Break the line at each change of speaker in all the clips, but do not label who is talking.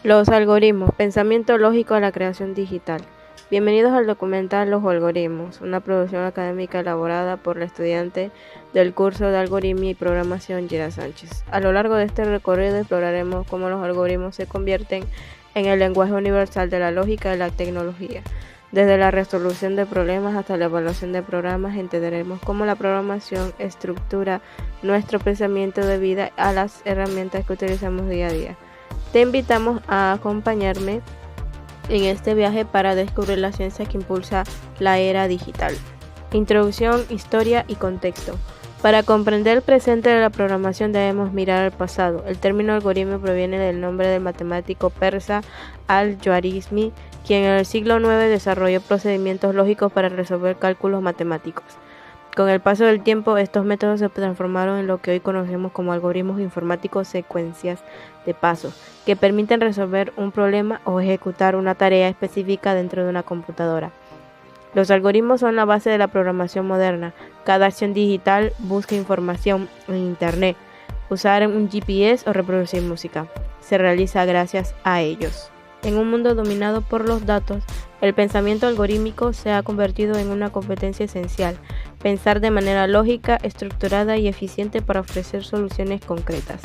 Los algoritmos, pensamiento lógico de la creación digital. Bienvenidos al documental Los algoritmos, una producción académica elaborada por la estudiante del curso de Algoritmia y Programación Yera Sánchez. A lo largo de este recorrido exploraremos cómo los algoritmos se convierten en el lenguaje universal de la lógica y la tecnología. Desde la resolución de problemas hasta la evaluación de programas, entenderemos cómo la programación estructura nuestro pensamiento debido a las herramientas que utilizamos día a día. Te invitamos a acompañarme en este viaje para descubrir la ciencia que impulsa la era digital. Introducción, historia y contexto. Para comprender el presente de la programación debemos mirar al pasado. El término algoritmo proviene del nombre del matemático persa Al-Khwarizmi, quien en el siglo IX desarrolló procedimientos lógicos para resolver cálculos matemáticos. Con el paso del tiempo, estos métodos se transformaron en lo que hoy conocemos como algoritmos informáticos, secuencias de pasos, que permiten resolver un problema o ejecutar una tarea específica dentro de una computadora. Los algoritmos son la base de la programación moderna. Cada acción digital busca información en Internet, usar un GPS o reproducir música. Se realiza gracias a ellos. En un mundo dominado por los datos, el pensamiento algorítmico se ha convertido en una competencia esencial. Pensar de manera lógica, estructurada y eficiente para ofrecer soluciones concretas.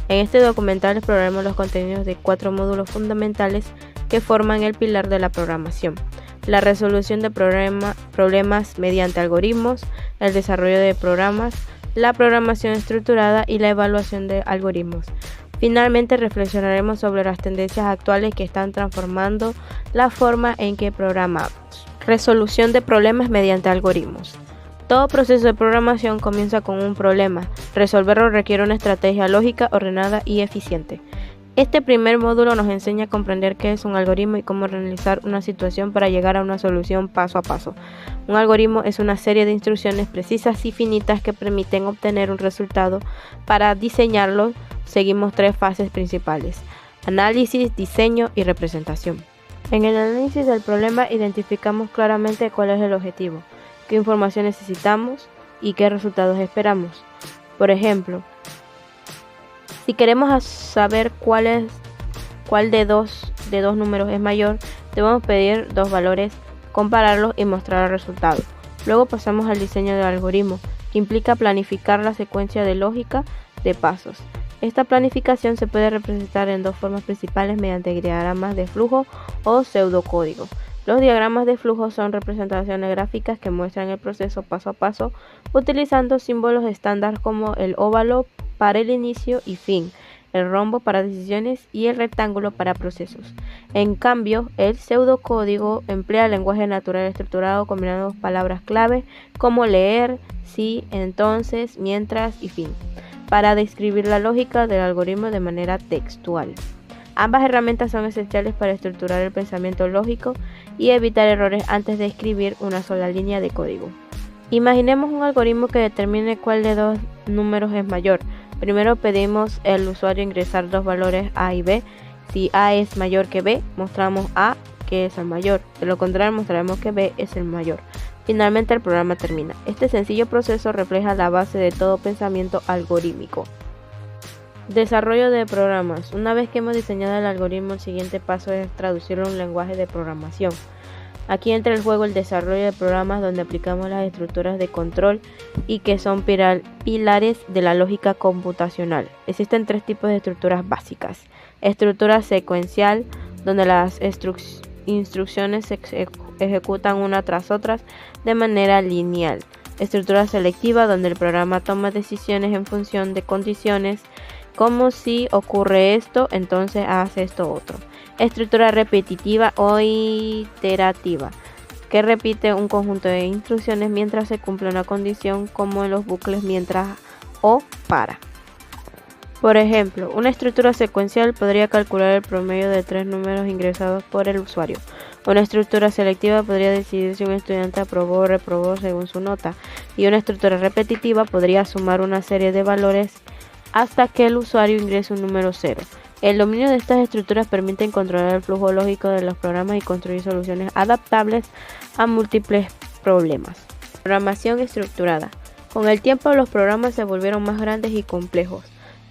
En este documental exploraremos los contenidos de 4 módulos fundamentales que forman el pilar de la programación: la resolución de problemas mediante algoritmos, el desarrollo de programas, la programación estructurada y la evaluación de algoritmos. Finalmente, reflexionaremos sobre las tendencias actuales que están transformando la forma en que programamos. Resolución de problemas mediante algoritmos. Todo proceso de programación comienza con un problema. Resolverlo requiere una estrategia lógica, ordenada y eficiente. Este primer módulo nos enseña a comprender qué es un algoritmo y cómo realizar una situación para llegar a una solución paso a paso. Un algoritmo es una serie de instrucciones precisas y finitas que permiten obtener un resultado. Para diseñarlo, seguimos 3 fases principales: análisis, diseño y representación. En el análisis del problema identificamos claramente cuál es el objetivo, qué información necesitamos y qué resultados esperamos. Por ejemplo, si queremos saber cuál de dos números es mayor, debemos pedir 2 valores, compararlos y mostrar el resultado. Luego pasamos al diseño del algoritmo, que implica planificar la secuencia de lógica de pasos. Esta planificación se puede representar en 2 formas principales mediante diagramas de flujo o pseudocódigo. Los diagramas de flujo son representaciones gráficas que muestran el proceso paso a paso utilizando símbolos estándar como el óvalo para el inicio y fin, el rombo para decisiones y el rectángulo para procesos. En cambio, el pseudocódigo emplea lenguaje natural estructurado combinando palabras clave como leer, sí, entonces, mientras y fin, para describir la lógica del algoritmo de manera textual. Ambas herramientas son esenciales para estructurar el pensamiento lógico y evitar errores antes de escribir una sola línea de código. Imaginemos un algoritmo que determine cuál de 2 números es mayor. Primero pedimos al usuario ingresar 2 valores A y B. Si A es mayor que B, mostramos A que es el mayor. De lo contrario, mostraremos que B es el mayor. Finalmente, el programa termina. Este sencillo proceso refleja la base de todo pensamiento algorítmico. Desarrollo de programas. Una vez que hemos diseñado el algoritmo, el siguiente paso es traducirlo a un lenguaje de programación. Aquí entra en juego el desarrollo de programas donde aplicamos las estructuras de control y que son pilares de la lógica computacional. Existen 3 tipos de estructuras básicas. Estructura secuencial, donde las instrucciones se ejecutan una tras otras de manera lineal. Estructura selectiva, donde el programa toma decisiones en función de condiciones, como si ocurre esto, entonces hace esto otro. Estructura repetitiva o iterativa, que repite un conjunto de instrucciones mientras se cumple una condición, como en los bucles mientras o para. Por ejemplo, una estructura secuencial podría calcular el promedio de 3 números ingresados por el usuario. Una estructura selectiva podría decidir si un estudiante aprobó o reprobó según su nota. Y una estructura repetitiva podría sumar una serie de valores hasta que el usuario ingrese un número 0. El dominio de estas estructuras permite controlar el flujo lógico de los programas y construir soluciones adaptables a múltiples problemas. Programación estructurada. Con el tiempo, los programas se volvieron más grandes y complejos.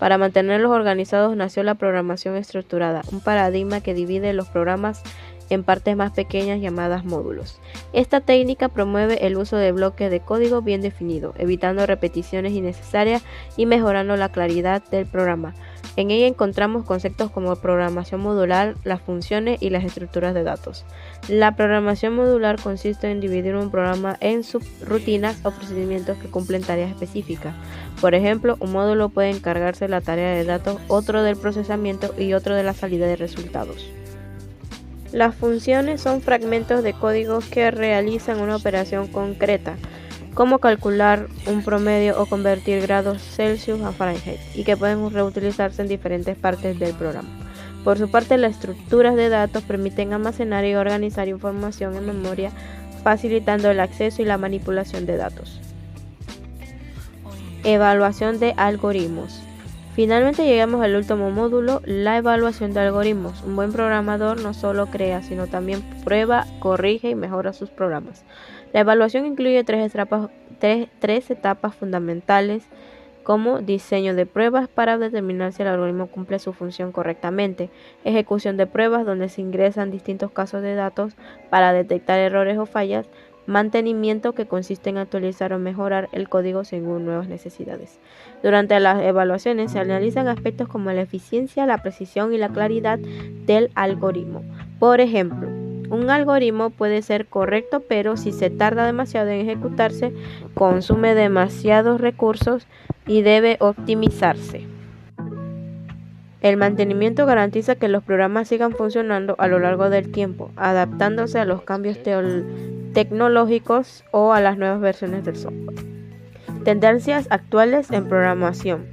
Para mantenerlos organizados nació la programación estructurada, un paradigma que divide los programas en partes más pequeñas llamadas módulos. Esta técnica promueve el uso de bloques de código bien definido, evitando repeticiones innecesarias y mejorando la claridad del programa. En ella encontramos conceptos como programación modular, las funciones y las estructuras de datos. La programación modular consiste en dividir un programa en subrutinas o procedimientos que cumplen tareas específicas. Por ejemplo, un módulo puede encargarse de la tarea de datos, otro del procesamiento y otro de la salida de resultados. Las funciones son fragmentos de código que realizan una operación concreta, como calcular un promedio o convertir grados Celsius a Fahrenheit, y que pueden reutilizarse en diferentes partes del programa. Por su parte, las estructuras de datos permiten almacenar y organizar información en memoria, facilitando el acceso y la manipulación de datos. Evaluación de algoritmos. Finalmente llegamos al último módulo, la evaluación de algoritmos. Un buen programador no solo crea, sino también prueba, corrige y mejora sus programas. La evaluación incluye tres etapas fundamentales, como diseño de pruebas para determinar si el algoritmo cumple su función correctamente, ejecución de pruebas donde se ingresan distintos casos de datos para detectar errores o fallas, mantenimiento, que consiste en actualizar o mejorar el código según nuevas necesidades. Durante las evaluaciones se analizan aspectos como la eficiencia, la precisión y la claridad del algoritmo. Por ejemplo, un algoritmo puede ser correcto, pero si se tarda demasiado en ejecutarse, consume demasiados recursos y debe optimizarse. El mantenimiento garantiza que los programas sigan funcionando a lo largo del tiempo, adaptándose a los cambios tecnológicos o a las nuevas versiones del software. Tendencias actuales en programación.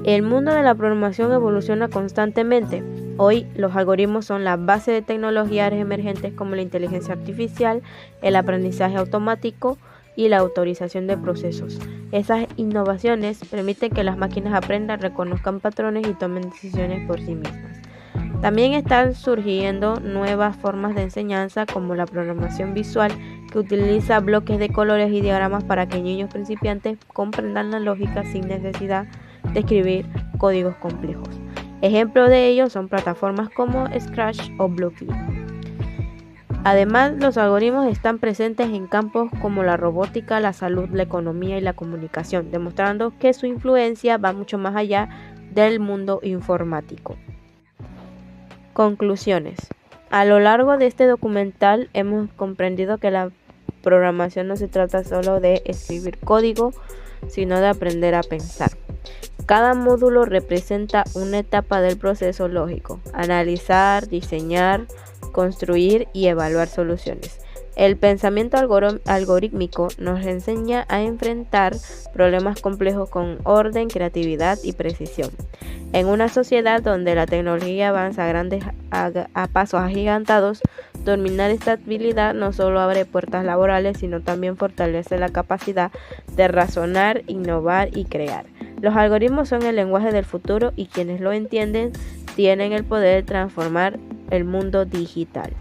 El mundo de la programación evoluciona constantemente. Hoy los algoritmos son la base de tecnologías emergentes como la inteligencia artificial, el aprendizaje automático y la autorización de procesos. Esas innovaciones permiten que las máquinas aprendan, reconozcan patrones y tomen decisiones por sí mismas. También están surgiendo nuevas formas de enseñanza como la programación visual, que utiliza bloques de colores y diagramas para que niños principiantes comprendan la lógica sin necesidad de escribir códigos complejos. Ejemplos de ellos son plataformas como Scratch o Blockly. Además, los algoritmos están presentes en campos como la robótica, la salud, la economía y la comunicación, demostrando que su influencia va mucho más allá del mundo informático. Conclusiones. A lo largo de este documental hemos comprendido que la programación no se trata solo de escribir código, sino de aprender a pensar. Cada módulo representa una etapa del proceso lógico: analizar, diseñar, construir y evaluar soluciones. El pensamiento algorítmico nos enseña a enfrentar problemas complejos con orden, creatividad y precisión. En una sociedad donde la tecnología avanza a pasos agigantados, dominar esta habilidad no solo abre puertas laborales, sino también fortalece la capacidad de razonar, innovar y crear. Los algoritmos son el lenguaje del futuro y quienes lo entienden tienen el poder de transformar el mundo digital.